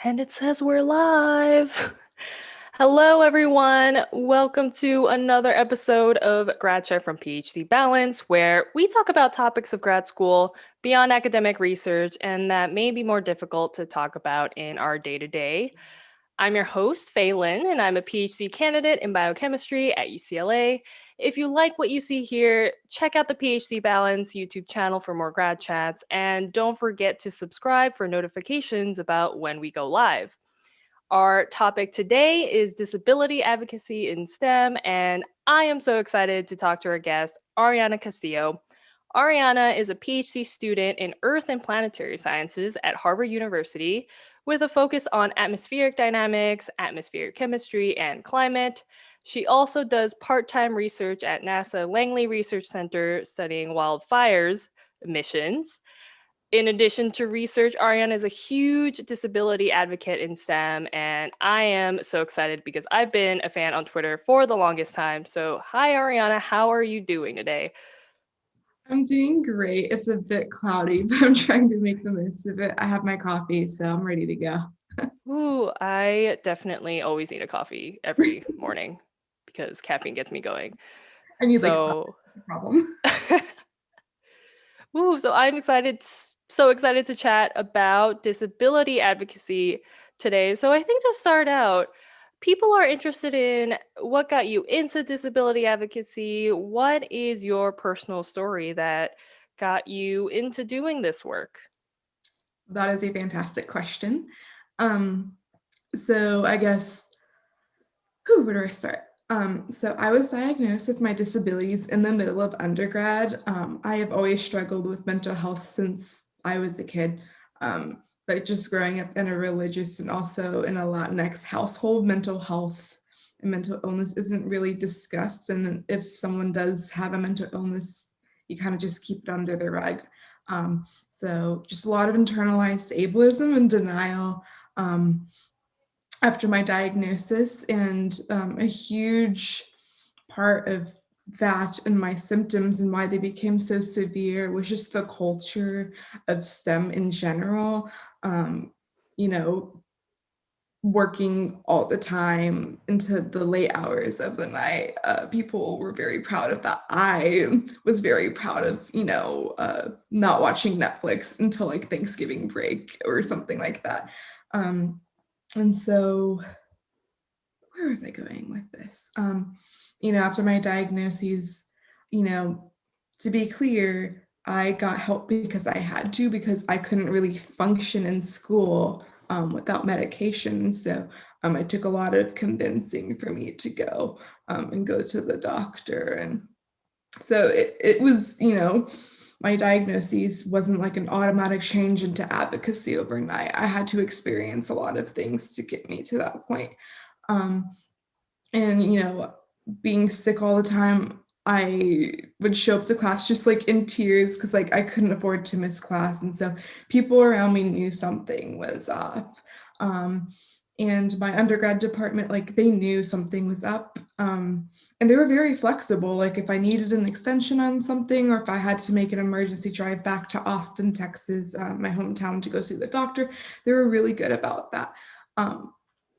And it says we're live. Hello, everyone. Welcome to another episode of Grad Chef from PhD Balance, where we talk about topics of grad school beyond academic research and that may be more difficult to talk about in our day-to-day. I'm your host, Fay Lin, and I'm a PhD candidate in biochemistry at UCLA. If you like what you see here, check out the PhD Balance YouTube channel for more grad chats, and don't forget to subscribe for notifications about when we go live. Our topic today is disability advocacy in STEM, and I am so excited to talk to our guest, Ariana Castillo. Ariana is a PhD student in Earth and Planetary Sciences at Harvard University with a focus on atmospheric dynamics, atmospheric chemistry, and climate. She also does part-time research at NASA Langley Research Center studying wildfires emissions. In addition to research, Ariana is a huge disability advocate in STEM, and I am so excited because I've been a fan on Twitter for the longest time. So, hi, Ariana, how are you doing today? I'm doing great. It's a bit cloudy, but I'm trying to make the most of it. I have my coffee, so I'm ready to go. Ooh, I definitely always need a coffee every morning because caffeine gets me going. I need like 5 So, problem. ooh, so I'm excited, so excited to chat about disability advocacy today. So I think to start out, people are interested in what got you into disability advocacy. What is your personal story that got you into doing this work? That is a fantastic question. Um, so I guess, where do I start? So I was diagnosed with my disabilities in the middle of undergrad. I have always struggled with mental health since I was a kid. But just growing up in a religious and also in a Latinx household, mental health and mental illness isn't really discussed. And if someone does have a mental illness, you kind of just keep it under the rug. So just a lot of internalized ableism and denial. After my diagnosis, and a huge part of that and my symptoms and why they became so severe was just the culture of STEM in general. Um, you know, working all the time into the late hours of the night. People were very proud of that. I was very proud of, not watching Netflix until like Thanksgiving break or something like that. And so where was I going with this? After my diagnoses, you know, to be clear, I got help because I had to, because I couldn't really function in school without medication. So it took a lot of convincing for me to go and go to the doctor. And so it was, my diagnosis wasn't like an automatic change into advocacy overnight. I had to experience a lot of things to get me to that point. Um, and being sick all the time, I would show up to class just like in tears because like I couldn't afford to miss class, and so people around me knew something was up. um, and my undergrad department, like, they knew something was up, and they were very flexible. Like if I needed an extension on something, or if I had to make an emergency drive back to Austin, Texas, my hometown, to go see the doctor, they were really good about that.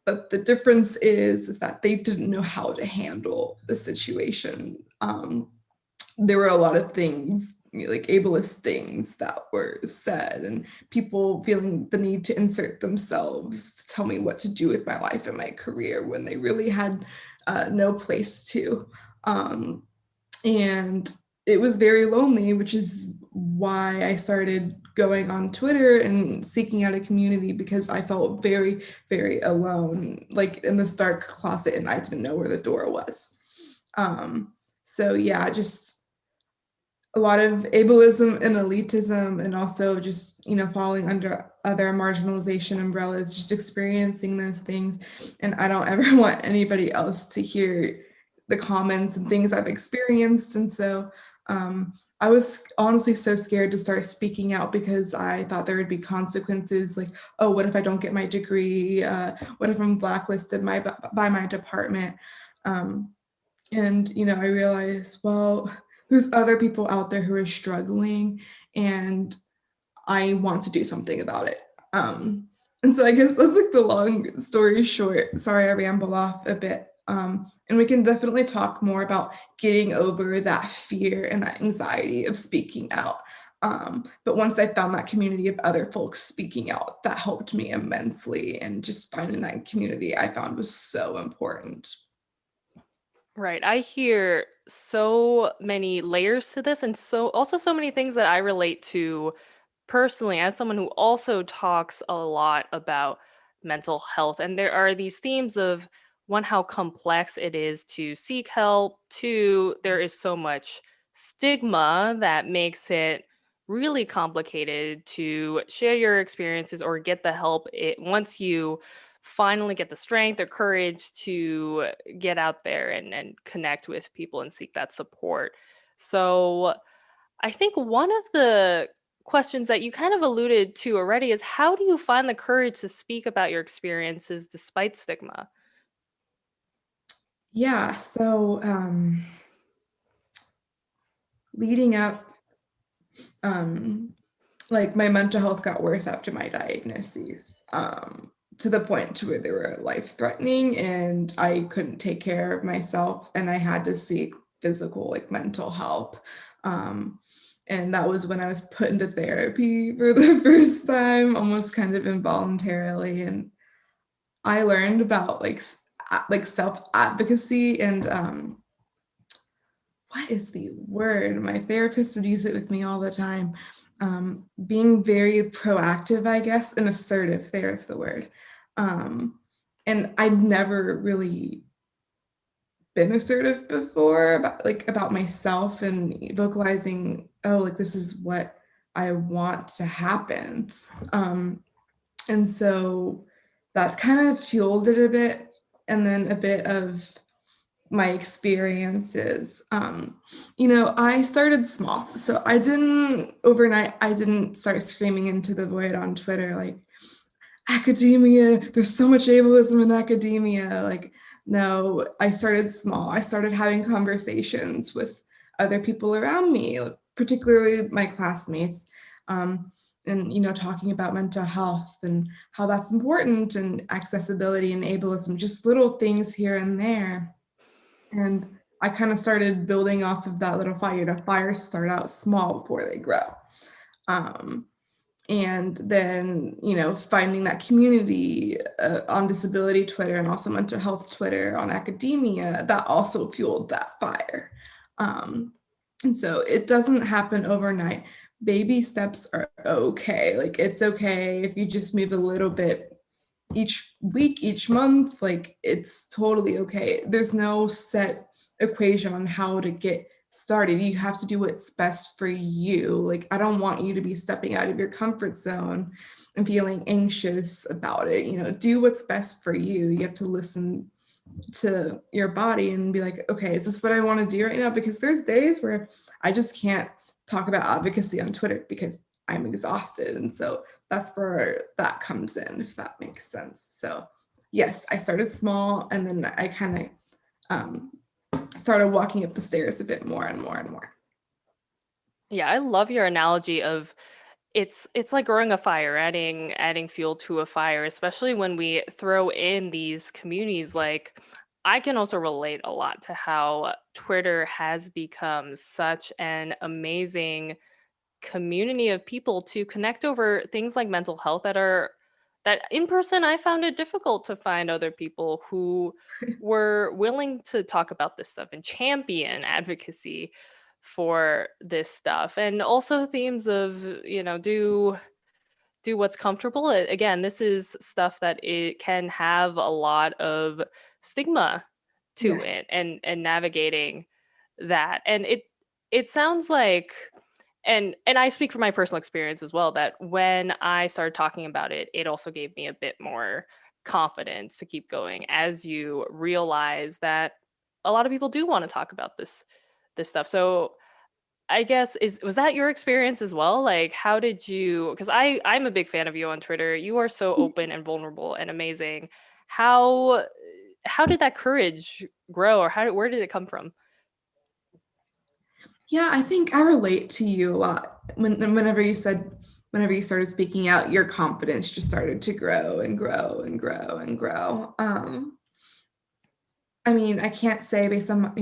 But the difference is that they didn't know how to handle the situation. There were a lot of things, like ableist things, that were said, and people feeling the need to insert themselves to tell me what to do with my life and my career when they really had no place to. Um, and it was very lonely, which is why I started going on Twitter and seeking out a community, because I felt very, very alone, like in this dark closet, and I didn't know where the door was. So yeah, just a lot of ableism and elitism, and also just falling under other marginalization umbrellas, just experiencing those things. And I don't ever want anybody else to hear the comments and things I've experienced. And so I was honestly so scared to start speaking out, because I thought there would be consequences, like, oh, what if I don't get my degree? What if I'm blacklisted by my department? And I realized, well, there's other people out there who are struggling, and I want to do something about it. And so I guess that's like the long story short. Sorry, I ramble off a bit. And we can definitely talk more about getting over that fear and that anxiety of speaking out. But once I found that community of other folks speaking out, that helped me immensely. And just finding that community I found was so important. Right. I hear so many layers to this and so many things that I relate to personally as someone who also talks a lot about mental health. And there are these themes of one, how complex it is to seek help, two, there is so much stigma that makes it really complicated to share your experiences or get the help once you finally get the strength or courage to get out there and connect with people and seek that support. So I think one of the questions that you kind of alluded to already is how do you find the courage to speak about your experiences despite stigma? Yeah, so leading up, um, like my mental health got worse after my diagnoses, to the point to where they were life threatening and I couldn't take care of myself and I had to seek physical, like mental help. Um, and that was when I was put into therapy for the first time, almost kind of involuntarily. And I learned about like self advocacy and what is the word? My therapist would use it with me all the time. Being very proactive, I guess, and assertive. There's the word. Um, and I'd never really been assertive before about myself and vocalizing, oh, like this is what I want to happen. Um, and so that kind of fueled it a bit, and then a bit of my experiences. I started small. So I didn't start screaming into the void on Twitter like, academia, there's so much ableism in academia. Like, no, I started small. I started having conversations with other people around me, particularly my classmates. And talking about mental health and how that's important and accessibility and ableism, just little things here and there. And I kind of started building off of that little fire. The fires start out small before they grow. Um, and then, finding that community on disability Twitter and also mental health Twitter on academia, that also fueled that fire. And so it doesn't happen overnight. Baby steps are okay. Like, it's okay if you just move a little bit each week, each month, like it's totally okay. There's no set equation on how to get started. You have to do what's best for you. Like, I don't want you to be stepping out of your comfort zone and feeling anxious about it. Do what's best for you. You have to listen to your body and be like, okay, is this what I want to do right now? Because there's days where I just can't talk about advocacy on Twitter because I'm exhausted. And so that's where that comes in, if that makes sense. So yes, I started small and then I kind of started walking up the stairs a bit more and more and more. Yeah, I love your analogy of it's like growing a fire, adding fuel to a fire, especially when we throw in these communities. Like, I can also relate a lot to how Twitter has become such an amazing community of people to connect over things like mental health that in person I found it difficult to find other people who were willing to talk about this stuff and champion advocacy for this stuff, and also themes of do what's comfortable. Again, this is stuff that it can have a lot of stigma to Yeah. it, and navigating that. And it sounds like, and I speak from my personal experience as well, that when I started talking about it, it also gave me a bit more confidence to keep going as you realize that a lot of people do want to talk about this stuff. So I guess was that your experience as well? Like, how did you, because I'm a big fan of you on Twitter. You are so open and vulnerable and amazing. How how did that courage grow, or where did it come from? Yeah, I think I relate to you a lot whenever you said whenever you started speaking out, your confidence just started to grow and grow and grow and grow. I mean, I can't say based on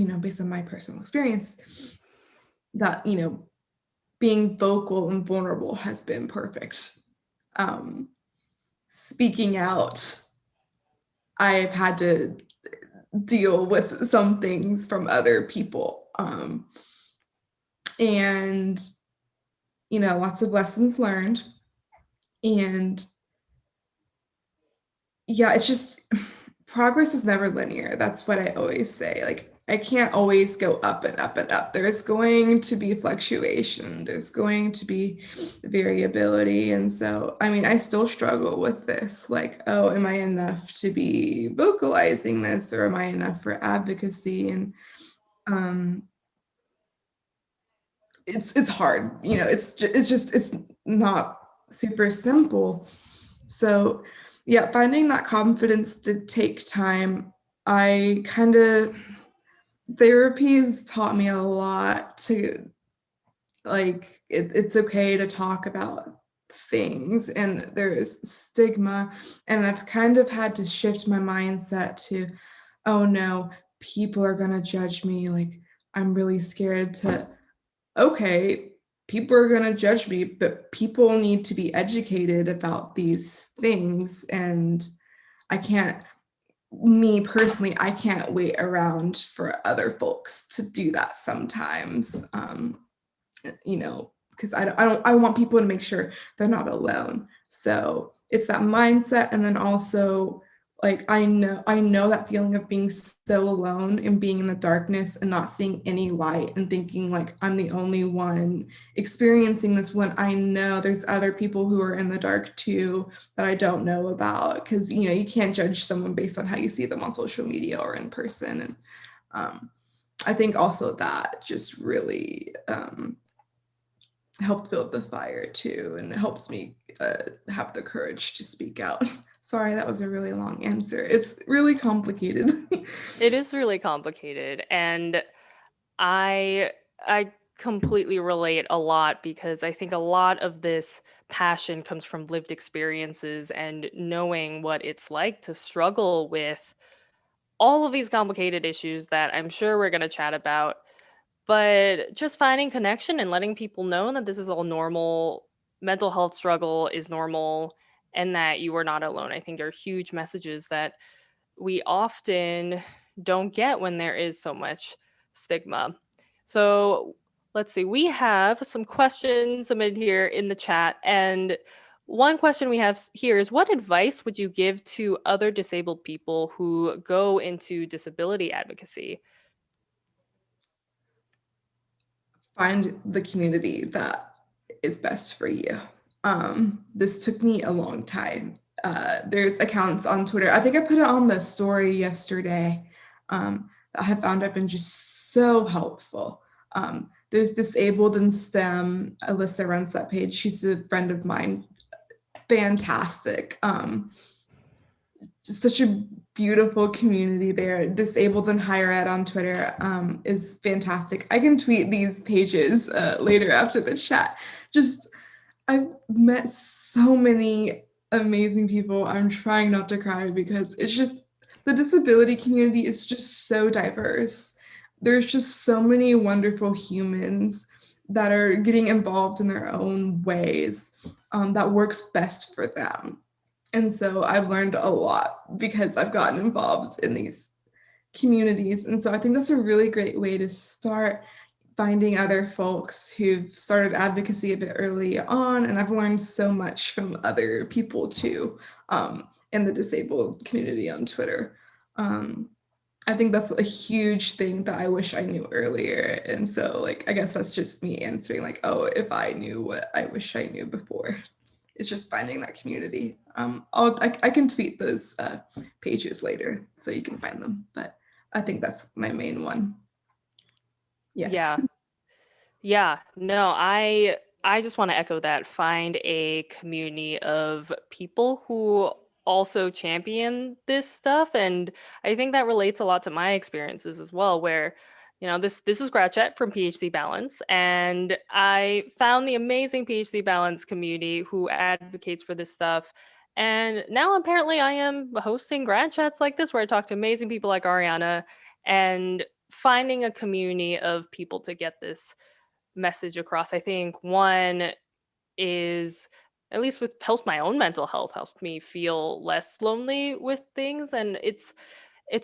my personal experience that being vocal and vulnerable has been perfect. Speaking out, I've had to deal with some things from other people, and lots of lessons learned. And yeah, it's just progress is never linear. That's what I always say. Like, I can't always go up and up and up. There's going to be fluctuation, there's going to be variability. And so, I mean, I still struggle with this. Like, oh, am I enough to be vocalizing this, or am I enough for advocacy? And um, it's hard. It's not super simple. So yeah, finding that confidence did take time. I kind of Therapy's taught me a lot to, like, it's okay to talk about things, and there's stigma, and I've kind of had to shift my mindset to, oh no, people are gonna judge me. Like, I'm really scared to, okay, people are going to judge me, but people need to be educated about these things. And I can't, me personally, I can't wait around for other folks to do that sometimes. Because I want people to make sure they're not alone. So it's that mindset. And then also, like, I know that feeling of being so alone and being in the darkness and not seeing any light and thinking like I'm the only one experiencing this, when I know there's other people who are in the dark too that I don't know about. Because you can't judge someone based on how you see them on social media or in person. And I think also that just really helped build the fire too, and it helps me have the courage to speak out. Sorry, that was a really long answer. It's really complicated. It is really complicated, and I completely relate a lot because I think a lot of this passion comes from lived experiences and knowing what it's like to struggle with all of these complicated issues that I'm sure we're going to chat about. But just finding connection and letting people know that this is all normal, mental health struggle is normal, and that you are not alone, I think are huge messages that we often don't get when there is so much stigma. So let's see, we have some questions submitted here in the chat. And one question we have here is, what advice would you give to other disabled people who go into disability advocacy? Find the community that is best for you. This took me a long time. There's accounts on Twitter. I think I put it on the story yesterday, that I have found have been just so helpful. There's Disabled in STEM. Alyssa runs that page. She's a friend of mine. Fantastic. Just such a beautiful community there. Disabled in Higher Ed on Twitter is fantastic. I can tweet these pages later after the chat. Just, I've met so many amazing people. I'm trying not to cry because it's just, the disability community is just so diverse. There's just so many wonderful humans that are getting involved in their own ways, that works best for them. And so I've learned a lot because I've gotten involved in these communities. And so I think that's a really great way to start, finding other folks who've started advocacy a bit early on. And I've learned so much from other people too, in the disabled community on Twitter. I think that's a huge thing that I wish I knew earlier. And so, like, I guess that's just me answering, like, oh, if I knew what I wish I knew before. It's just finding that community. I can tweet those pages later so you can find them, but I think that's my main one. Yeah. Yeah. Yeah, no, I just want to echo that. Find a community of people who also champion this stuff, and I think that relates a lot to my experiences as well, where This is Grad Chat from PhD Balance, and I found the amazing PhD Balance community who advocates for this stuff. And now apparently I am hosting grad chats like this where I talk to amazing people like Ariana and finding a community of people to get this message across. I think one is at least with helps my own mental health, helps me feel less lonely with things. And it's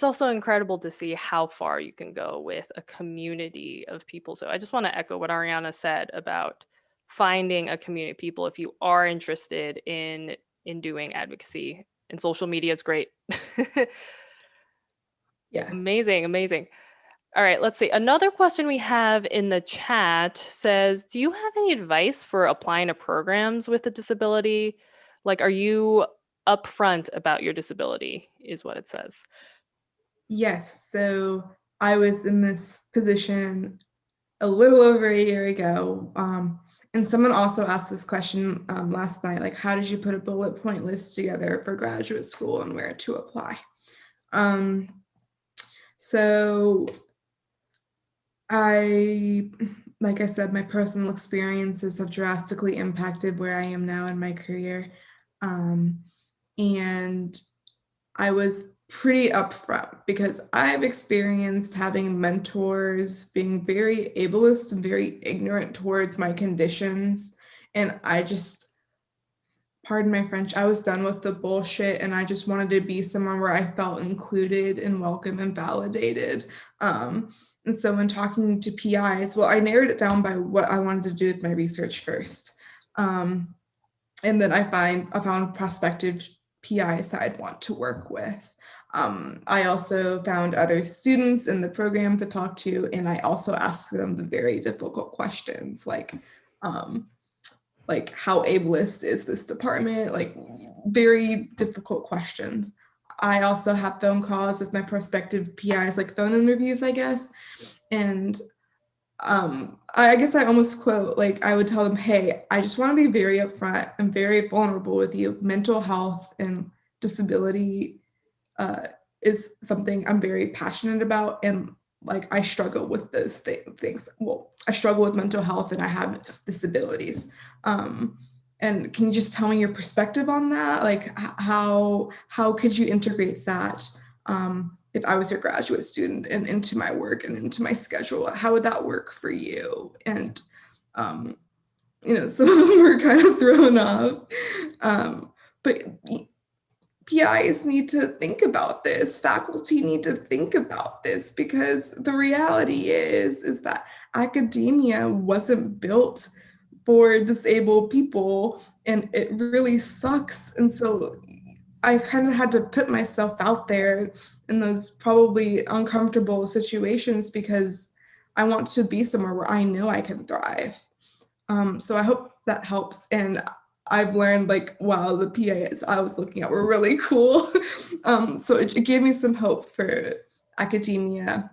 also incredible to see how far you can go with a community of people. So I just want to echo what Ariana said about finding a community of people if you are interested in doing advocacy. And social media is great. Yeah. Amazing, amazing. All right, let's see. Another question we have in the chat says, do you have any advice for applying to programs with a disability? Like, are you upfront about your disability, is what it says. Yes. So I was in this position a little over a year ago. And someone also asked this question last night, like, how did you put a bullet point list together for graduate school and where to apply? So like I said, my personal experiences have drastically impacted where I am now in my career. And I was pretty upfront because I've experienced having mentors being very ableist and very ignorant towards my conditions. And I just, pardon my French, I was done with the bullshit and I just wanted to be somewhere where I felt included and welcome and validated. And so when talking to PIs, well, I narrowed it down by what I wanted to do with my research first. And then I found prospective PIs that I'd want to work with. I also found other students in the program to talk to, and I also asked them the very difficult questions like how ableist is this department? Like very difficult questions. I also have phone calls with my prospective PIs, like phone interviews, I guess. And I guess I almost quote, like I would tell them, hey, I just want to be very upfront and very vulnerable with you. Mental health and disability is something I'm very passionate about. And like I struggle with those things. Well, I struggle with mental health and I have disabilities. And can you just tell me your perspective on that? Like how could you integrate that if I was your graduate student and into my work and into my schedule? How would that work for you? And some of them were kind of thrown off. But PIs need to think about this. Faculty need to think about this because the reality is that academia wasn't built for disabled people and it really sucks. And so I kind of had to put myself out there in those probably uncomfortable situations because I want to be somewhere where I know I can thrive. So I hope that helps. And I've learned like, wow, the PAs I was looking at were really cool. So it gave me some hope for academia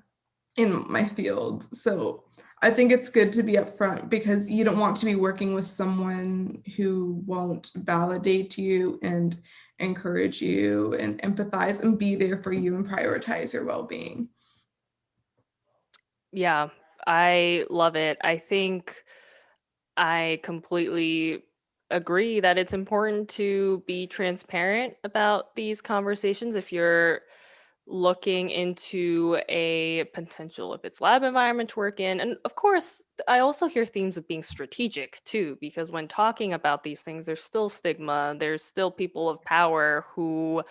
in my field. So I think it's good to be upfront because you don't want to be working with someone who won't validate you and encourage you and empathize and be there for you and prioritize your well-being. Yeah, I love it. I think I completely agree that it's important to be transparent about these conversations if you're looking into a potential if it's lab environment to work in. And of course, I also hear themes of being strategic too, because when talking about these things, there's still stigma, there's still people of power who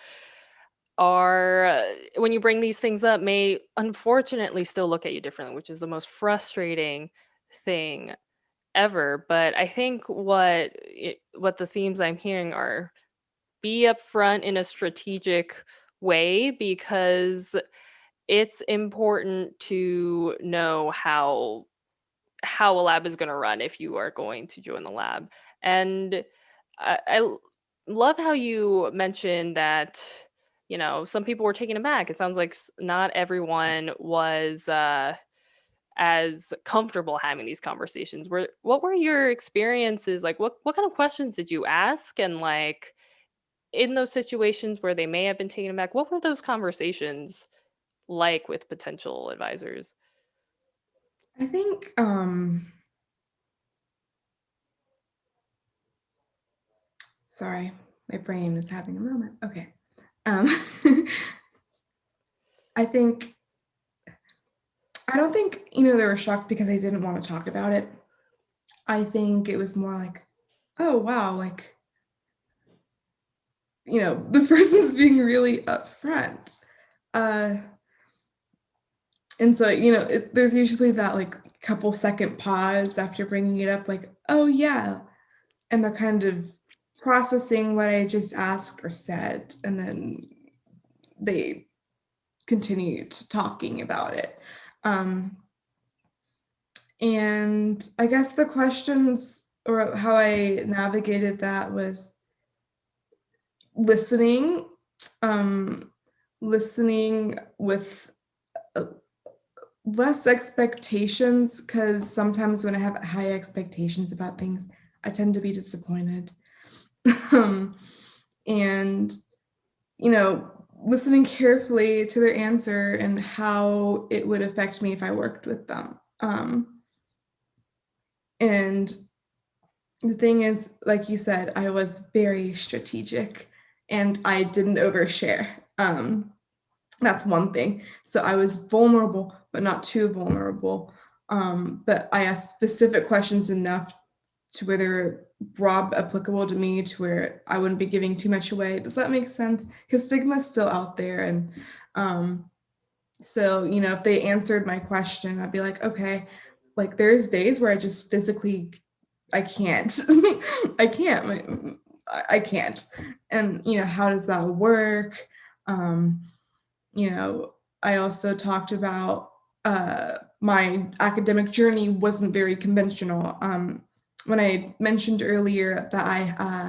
are, when you bring these things up, may unfortunately still look at you differently, which is the most frustrating thing ever. But I think what the themes I'm hearing are be upfront in a strategic way because it's important to know how a lab is going to run if you are going to join the lab. And I love how you mentioned that, some people were taken aback. It sounds like not everyone was as comfortable having these conversations. What were your experiences like? What kind of questions did you ask? And like in those situations where they may have been taken aback, what were those conversations like with potential advisors? I think sorry, my brain is having a moment. Okay. Um, I think I don't think, they were shocked because I didn't want to talk about it. I think it was more like, oh wow, like, this person's being really upfront. Uh, and so, there's usually that like couple second pause after bringing it up, like, oh yeah. And they're kind of processing what I just asked or said. And then they continued talking about it. And I guess the questions or how I navigated that was listening, listening with less expectations, because sometimes when I have high expectations about things, I tend to be disappointed. um, and, listening carefully to their answer and how it would affect me if I worked with them. And the thing is, like you said, I was very strategic and I didn't overshare. That's one thing. So I was vulnerable, but not too vulnerable. But I asked specific questions enough to where they're broad applicable to me, to where I wouldn't be giving too much away. Does that make sense? Because stigma is still out there. And so, if they answered my question, I'd be like, okay, like there's days where I just physically, I can't, I can't, I can't. And, how does that work? You know, I also talked about my academic journey wasn't very conventional. When I mentioned earlier that I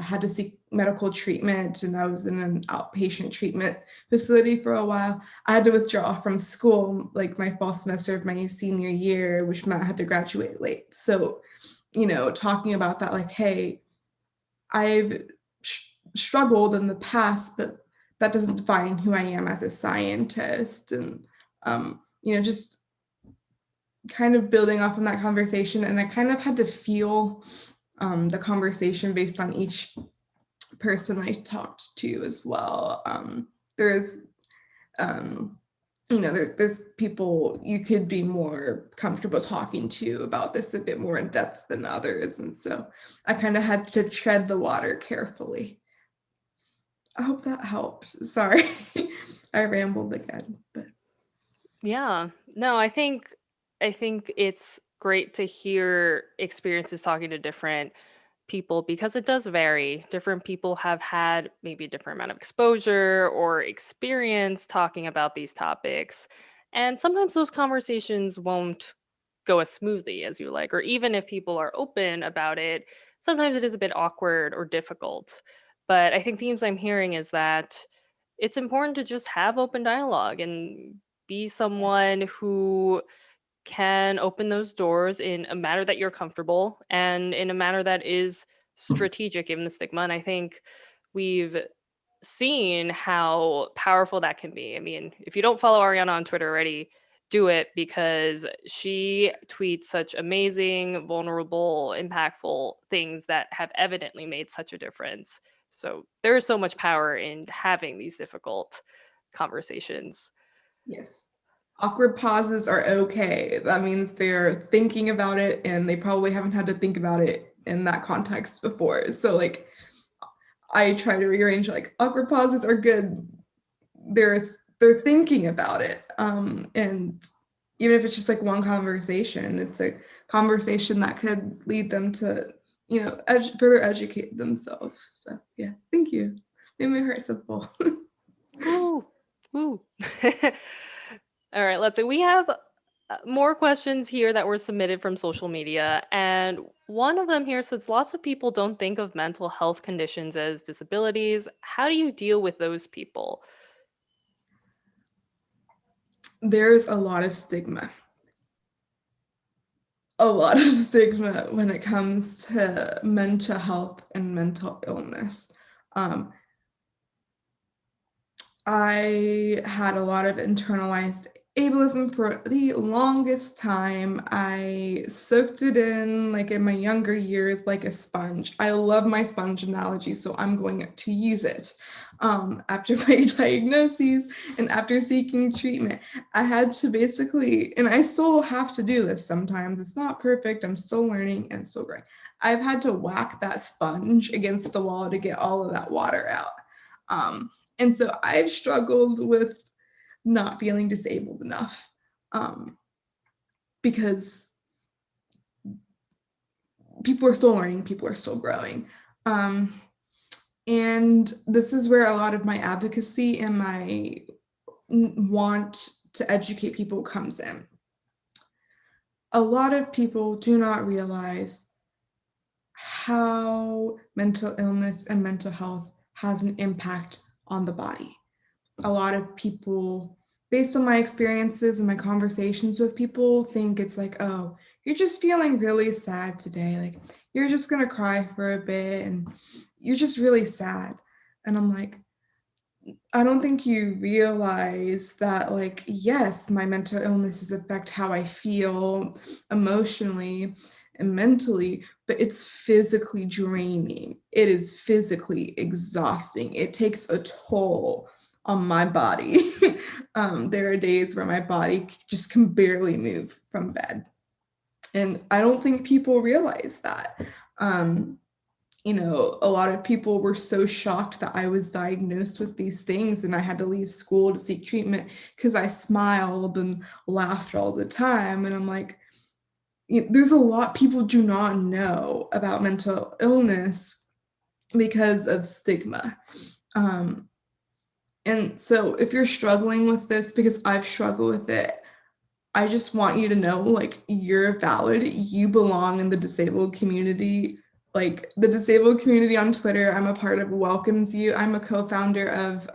had to seek medical treatment and I was in an outpatient treatment facility for a while, I had to withdraw from school like my fall semester of my senior year, which meant I had to graduate late. So, talking about that, like, hey, I've struggled in the past, but that doesn't define who I am as a scientist. And, just kind of building off on that conversation. And I kind of had to feel the conversation based on each person I talked to as well. There's, there's people you could be more comfortable talking to about this a bit more in depth than others. And so I kind of had to tread the water carefully. I hope that helped. Sorry, I rambled again, but Yeah. No, I think it's great to hear experiences talking to different people because it does vary. Different people have had maybe a different amount of exposure or experience talking about these topics. And sometimes those conversations won't go as smoothly as you like, or even if people are open about it, sometimes it is a bit awkward or difficult. But I think themes I'm hearing is that it's important to just have open dialogue and be someone who can open those doors in a manner that you're comfortable and in a manner that is strategic given the stigma. And I think we've seen how powerful that can be. I mean, if you don't follow Ariana on Twitter already, do it because she tweets such amazing, vulnerable, impactful things that have evidently made such a difference. So there is so much power in having these difficult conversations. yes. Awkward pauses are okay. That means they're thinking about it and they probably haven't had to think about it in that context before. So like I try to rearrange, like, awkward pauses are good. They're thinking about it. And even if it's just like one conversation, it's a conversation that could lead them to, further educate themselves. So yeah, thank you. Made my heart so full. Woo, woo. All right, let's see. We have more questions here that were submitted from social media. And one of them here says lots of people don't think of mental health conditions as disabilities. How do you deal with those people? There's a lot of stigma. A lot of stigma when it comes to mental health and mental illness. I had a lot of internalized ableism for the longest time. I soaked it in like in my younger years like a sponge. I love my sponge analogy, so I'm going to use it. After my diagnoses and after seeking treatment, I had to basically, and I still have to do this sometimes. It's not perfect. I'm still learning and still growing. I've had to whack that sponge against the wall to get all of that water out. And so I've struggled with not feeling disabled enough, because people are still learning, people are still growing. And this is where a lot of my advocacy and my want to educate people comes in. A lot of people do not realize how mental illness and mental health has an impact on the body. A lot of people, based on my experiences and my conversations with people, think it's like, oh, you're just feeling really sad today. Like, you're just going to cry for a bit and you're just really sad. And I'm like, I don't think you realize that, like, yes, my mental illnesses affect how I feel emotionally and mentally, but it's physically draining. It is physically exhausting. It takes a toll on my body. There are days where my body just can barely move from bed. And I don't think people realize that. A lot of people were so shocked that I was diagnosed with these things and I had to leave school to seek treatment because I smiled and laughed all the time. And I'm like, there's a lot people do not know about mental illness because of stigma. And so if you're struggling with this, because I've struggled with it, I just want you to know, like, you're valid. You belong in the disabled community. Like, the disabled community on Twitter, I'm a part of, welcomes you. I'm a co-founder of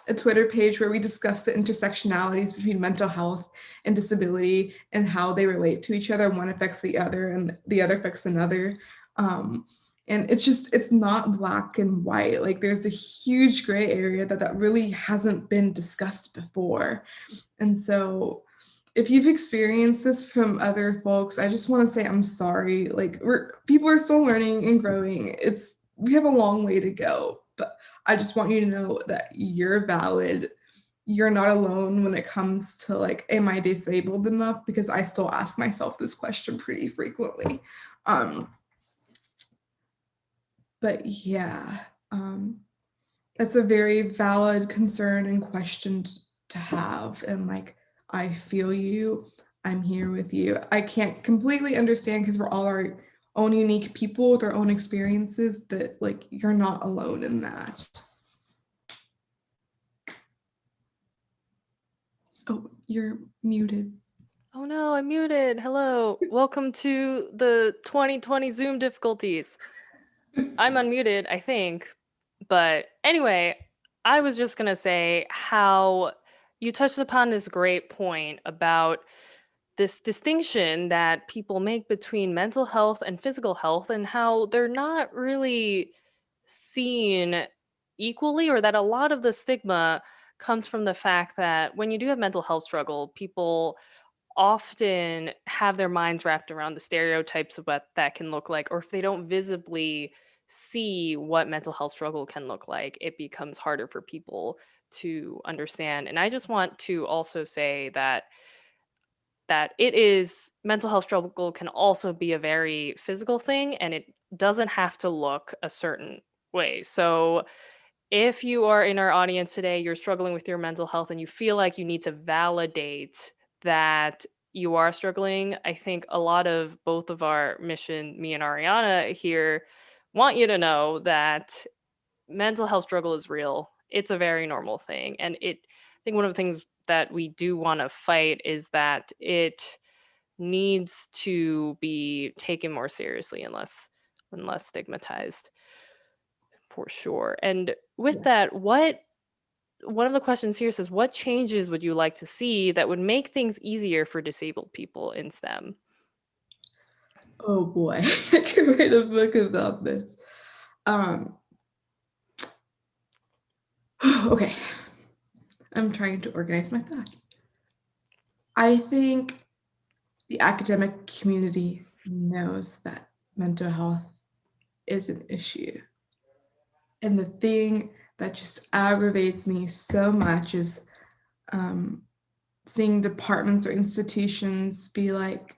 a Twitter page where we discuss the intersectionalities between mental health and disability and how they relate to each other. One affects the other and the other affects another. And it's not black and white. Like, there's a huge gray area that really hasn't been discussed before. And so if you've experienced this from other folks, I just want to say I'm sorry. Like, people are still learning and growing. We have a long way to go, but I just want you to know that you're valid. You're not alone when it comes to, like, am I disabled enough? Because I still ask myself this question pretty frequently. But yeah, it's a very valid concern and question to have. And, like, I feel you. I'm here with you. I can't completely understand because we're all our own unique people with our own experiences, but, like, you're not alone in that. Oh, you're muted. Oh no, I'm muted. Hello. Welcome to the 2020 Zoom difficulties. I'm unmuted, I think. But anyway, I was just going to say how you touched upon this great point about this distinction that people make between mental health and physical health and how they're not really seen equally, or that a lot of the stigma comes from the fact that when you do have mental health struggle, people often have their minds wrapped around the stereotypes of what that can look like, or if they don't visibly see what mental health struggle can look like, it becomes harder for people to understand. And I just want to also say that it is mental health struggle can also be a very physical thing, and it doesn't have to look a certain way. So if you are in our audience today, you're struggling with your mental health and you feel like you need to validate that you are struggling, I think a lot of both of our mission, me and Ariana here, want you to know that mental health struggle is real. It's a very normal thing. And I think one of the things that we do want to fight is that it needs to be taken more seriously and less stigmatized, for sure. And with Yeah. that, one of the questions here says, what changes would you like to see that would make things easier for disabled people in STEM? Oh boy, I could write a book about this. Um, okay, I'm trying to organize my thoughts. I think the academic community knows that mental health is an issue. And the thing that just aggravates me so much is seeing departments or institutions be like,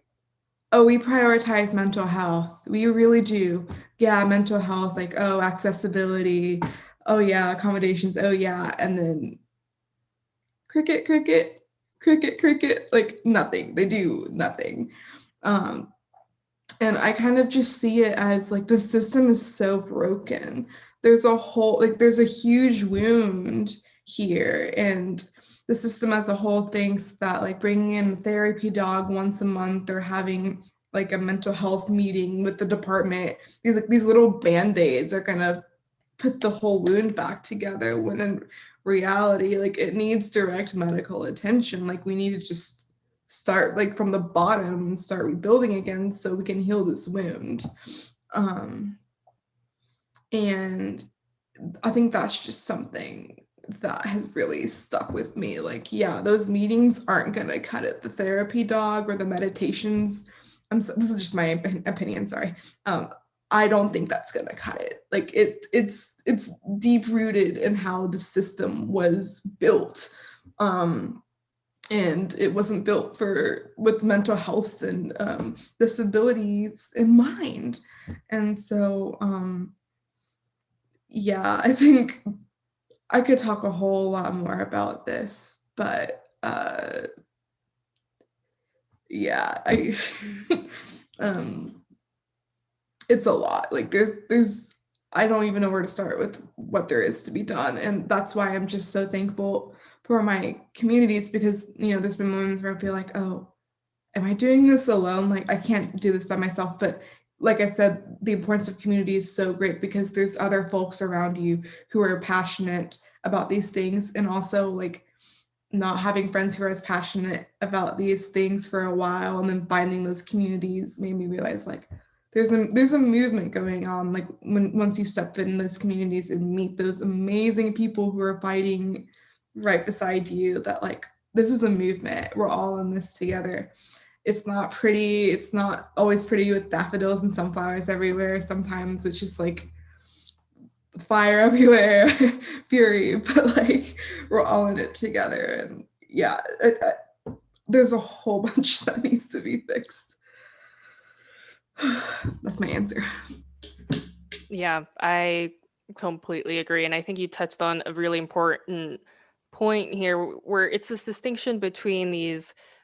oh, we prioritize mental health. We really do. Yeah, mental health, like, oh, accessibility. Oh, yeah, accommodations. Oh, yeah. And then cricket, cricket, cricket, cricket, like nothing. They do nothing. Um, and I kind of just see it as like the system is so broken. There's a huge wound here. And the system as a whole thinks that like bringing in a therapy dog once a month or having like a mental health meeting with the department, these little band-aids are gonna put the whole wound back together, when in reality, like, it needs direct medical attention. Like, we need to just start like from the bottom and start rebuilding again so we can heal this wound. um and I think that's just something that has really stuck with me. Like, yeah, those meetings aren't gonna cut it. The therapy dog or the meditations. This is just my opinion. Sorry. I don't think that's gonna cut it. Like, it's deep rooted in how the system was built, and it wasn't built for with mental health and disabilities in mind. And so, yeah, I think I could talk a whole lot more about this, but yeah, I um it's a lot. Like, there's I don't even know where to start with what there is to be done. And that's why I'm just so thankful for my communities, because there's been moments where I feel like, oh, am I doing this alone? Like, I can't do this by myself. But like I said, the importance of community is so great, because there's other folks around you who are passionate about these things. And also, like, not having friends who are as passionate about these things for a while and then finding those communities made me realize, like, there's a movement going on. Like, once you step in those communities and meet those amazing people who are fighting right beside you, that, like, this is a movement. We're all in this together. It's not pretty. It's not always pretty with daffodils and sunflowers everywhere. Sometimes it's just like fire everywhere, fury, but like, we're all in it together. And yeah, there's a whole bunch that needs to be fixed. That's my answer. Yeah, I completely agree. And I think you touched on a really important point here where it's this distinction between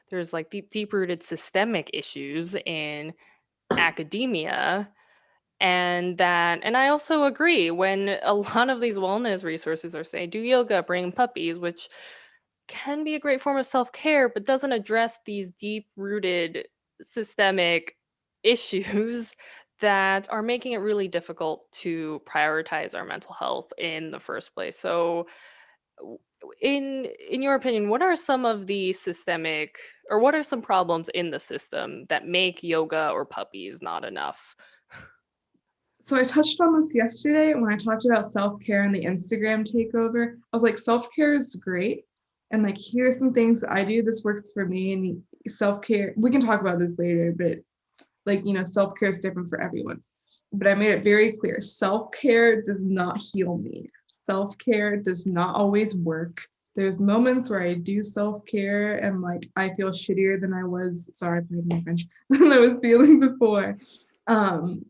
there's like deep rooted systemic issues in academia. And I also agree when a lot of these wellness resources are saying do yoga, bring puppies, which can be a great form of self-care, but doesn't address these deep-rooted systemic issues that are making it really difficult to prioritize our mental health in the first place. So, w- in your opinion, what are some of the systemic or what are some problems in the system that make yoga or puppies not enough? So I touched on this yesterday when I talked about self-care and the Instagram takeover. I was like, self-care is great. And like, here's some things I do. This works for me. And self-care, we can talk about this later, but like, self-care is different for everyone. But I made it very clear, self-care does not heal me. Self-care does not always work. There's moments where I do self-care and like I feel shittier than I was, sorry, pardon my French, than I was feeling before. Um,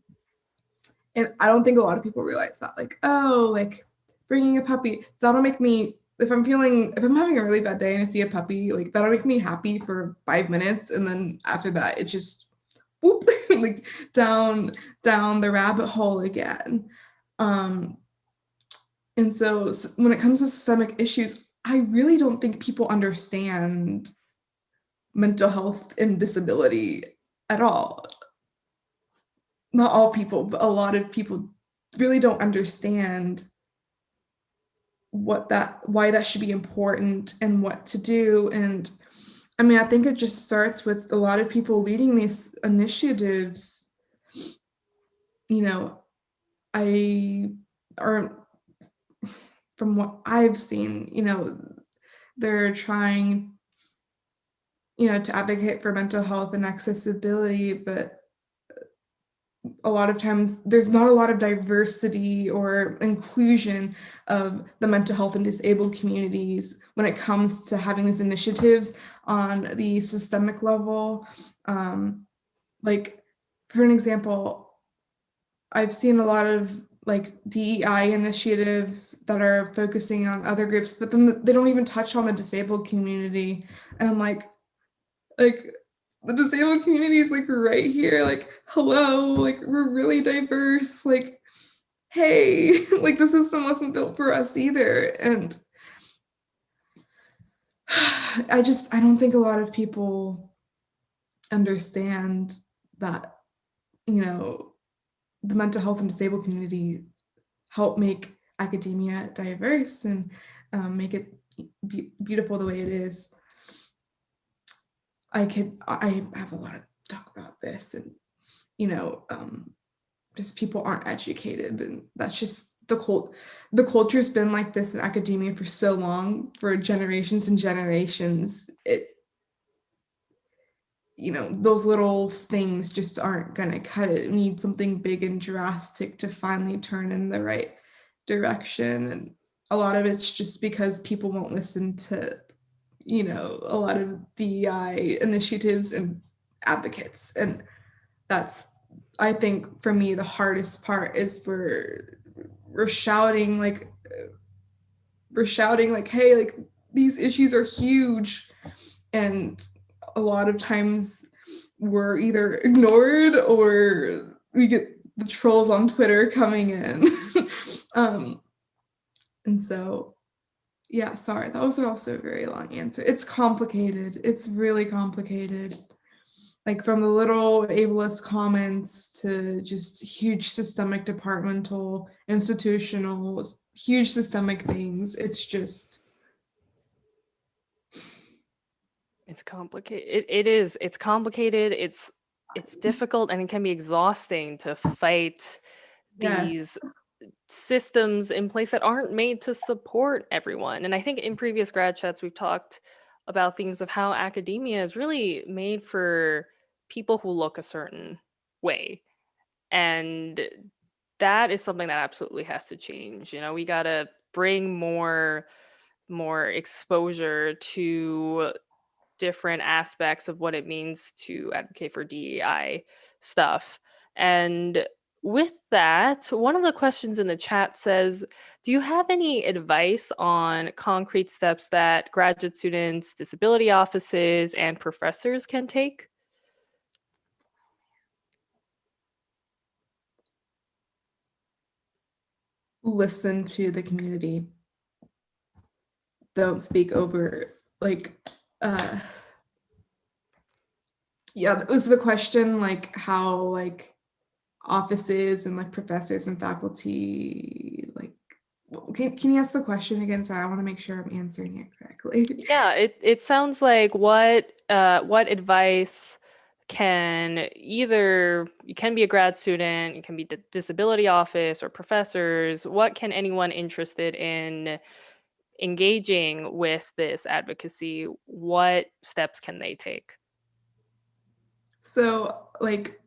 and I don't think a lot of people realize that, like, oh, like, bringing a puppy, that'll make me, if I'm having a really bad day and I see a puppy, like, that'll make me happy for 5 minutes. And then after that, it just, whoop, like, down the rabbit hole again. Um, and so when it comes to systemic issues, I really don't think people understand mental health and disability at all. Not all people, but a lot of people really don't understand why that should be important and what to do. And I mean, I think it just starts with a lot of people leading these initiatives. You know, I or from what I've seen, they're trying to advocate for mental health and accessibility, but a lot of times there's not a lot of diversity or inclusion of the mental health and disabled communities when it comes to having these initiatives on the systemic level. Like, for an example, I've seen a lot of like DEI initiatives that are focusing on other groups, but then they don't even touch on the disabled community. And I'm like the disabled community is like right here, like, hello, like we're really diverse, like, hey, like the system wasn't built for us either. And I don't think a lot of people understand that, the mental health and disabled community help make academia diverse and make it beautiful the way it is. I have a lot to talk about this, and just people aren't educated, and that's just the culture's been like this in academia for so long, for generations and generations. Those little things just aren't gonna cut it. We need something big and drastic to finally turn in the right direction. And a lot of it's just because people won't listen to, a lot of DEI initiatives and advocates. And that's, I think, for me, the hardest part is we're shouting like, hey, like these issues are huge. And a lot of times we're either ignored or we get the trolls on Twitter coming in. And so, yeah, sorry, that was also a very long answer. It's complicated. It's really complicated. Like from the little ableist comments to just huge systemic, departmental, institutional, huge systemic things. It's just, It's complicated. It is. It's complicated. It's difficult, and it can be exhausting to fight yes. these systems in place that aren't made to support everyone. And I think in previous grad chats we've talked about things of how academia is really made for people who look a certain way. And that is something that absolutely has to change. We got to bring more exposure to different aspects of what it means to advocate for DEI stuff. And with that, one of the questions in the chat says, do you have any advice on concrete steps that graduate students, disability offices, and professors can take? Listen to the community. Don't speak over, like, yeah, that was the question, like how like offices and like professors and faculty, like, can you ask the question again? Sorry, I want to make sure I'm answering it correctly. Yeah, it sounds like what advice can either you can be a grad student, you can be disability office or professors. What can anyone interested in engaging with this advocacy, what steps can they take? So like,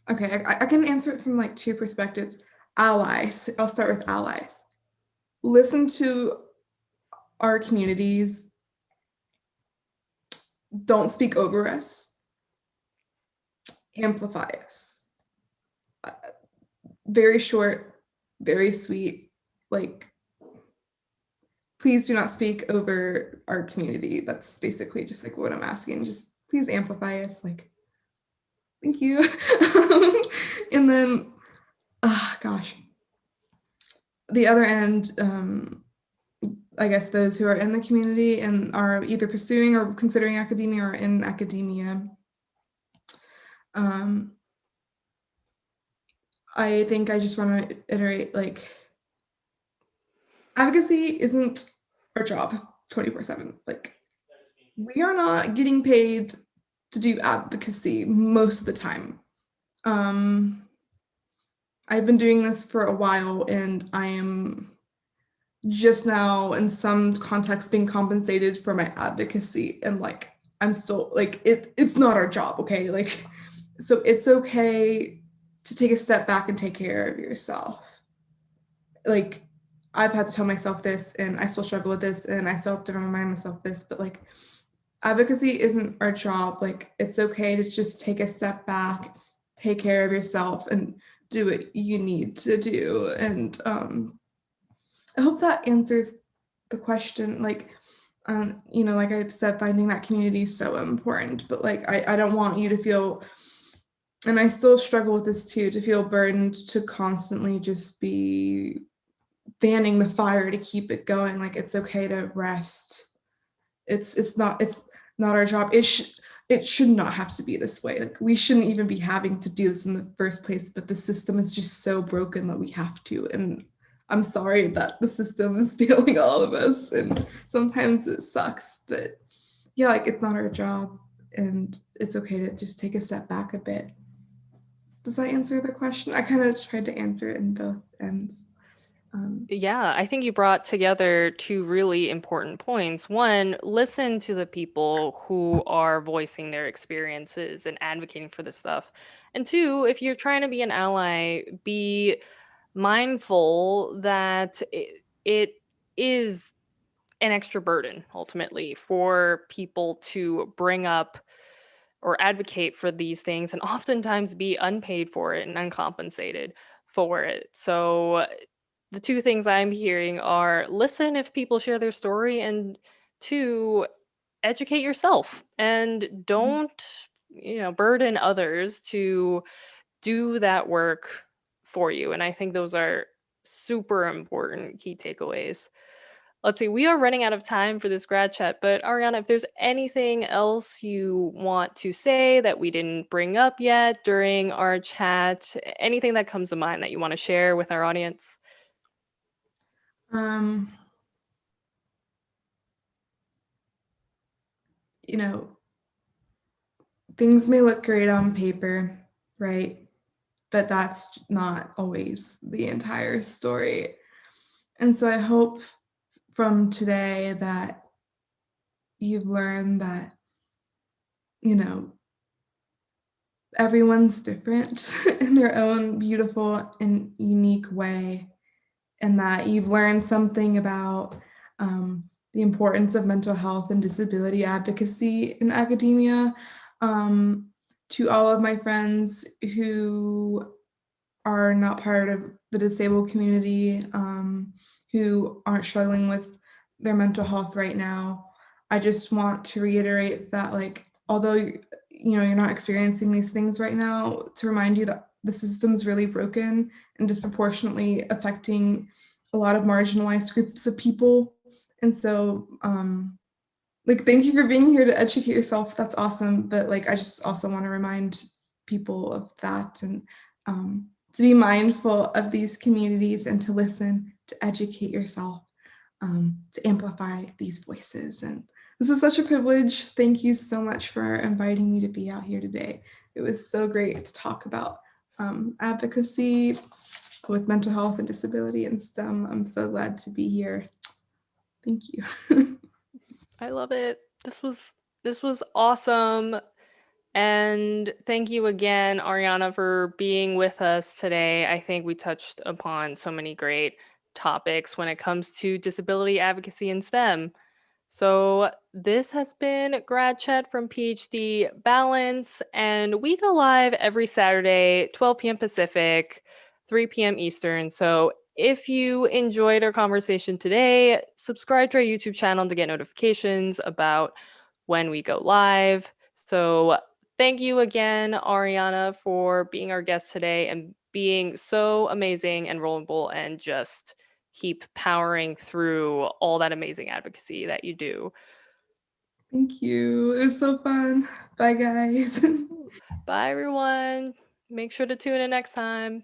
okay, I can answer it from like two perspectives. Allies, I'll start with allies. Listen to our communities. Don't speak over us. Amplify us. Very short, very sweet. Like, please do not speak over our community. That's basically just like what I'm asking. Just please amplify us. Like, thank you. And then, gosh, the other end, I guess those who are in the community and are either pursuing or considering academia or in academia. I think I just want to iterate, like, advocacy isn't our job 24/7. Like, we are not getting paid to do advocacy most of the time. I've been doing this for a while, and I am just now in some context being compensated for my advocacy. And like, I'm still like it's not our job, okay? Like, so it's okay to take a step back and take care of yourself. Like, I've had to tell myself this, and I still struggle with this, and I still have to remind myself this, but like, advocacy isn't our job. Like, it's okay to just take a step back, take care of yourself, and do what you need to do. And I hope that answers the question. Like, like I said, finding that community is so important, but like, I don't want you to feel, and I still struggle with this too, to feel burdened to constantly just be fanning the fire to keep it going. Like, it's okay to rest. It's not our job. It should not have to be this way. Like, we shouldn't even be having to do this in the first place, but the system is just so broken that we have to. And I'm sorry that the system is failing all of us, and sometimes it sucks, but yeah, like, it's not our job, and it's okay to just take a step back a bit. Does that answer the question? I kind of tried to answer it in both ends. Yeah, I think you brought together two really important points. One, listen to the people who are voicing their experiences and advocating for this stuff. And two, if you're trying to be an ally, be mindful that it is an extra burden ultimately for people to bring up or advocate for these things and oftentimes be unpaid for it and uncompensated for it. So the two things I'm hearing are listen if people share their story, and two, educate yourself and don't, burden others to do that work for you. And I think those are super important key takeaways. Let's see, we are running out of time for this grad chat, but Ariana, if there's anything else you want to say that we didn't bring up yet during our chat, anything that comes to mind that you want to share with our audience? Um, you know, things may look great on paper, right? But that's not always the entire story. And so I hope from today that you've learned that, you know, everyone's different in their own beautiful and unique way, and that you've learned something about the importance of mental health and disability advocacy in academia. Um, to all of my friends who are not part of the disabled community, who aren't struggling with their mental health right now, I just want to reiterate that, like, although you're not experiencing these things right now, to remind you that the system's really broken and disproportionately affecting a lot of marginalized groups of people. And so, like, thank you for being here to educate yourself. That's awesome. But like, I just also want to remind people of that, and to be mindful of these communities and to listen, to educate yourself, to amplify these voices. And this is such a privilege. Thank you so much for inviting me to be out here today. It was so great to talk about advocacy with mental health and disability and STEM. I'm so glad to be here. Thank you. I love it. This was awesome. And thank you again, Ariana, for being with us today. I think we touched upon so many great topics when it comes to disability advocacy in STEM. So, this has been Grad Chat from PhD Balance, and we go live every Saturday, 12 p.m. Pacific, 3 p.m. Eastern. So, if you enjoyed our conversation today, subscribe to our YouTube channel to get notifications about when we go live. So, thank you again, Ariana, for being our guest today and being so amazing and rollable and just keep powering through all that amazing advocacy that you do. Thank you. It was so fun. Bye, guys. Bye, everyone. Make sure to tune in next time.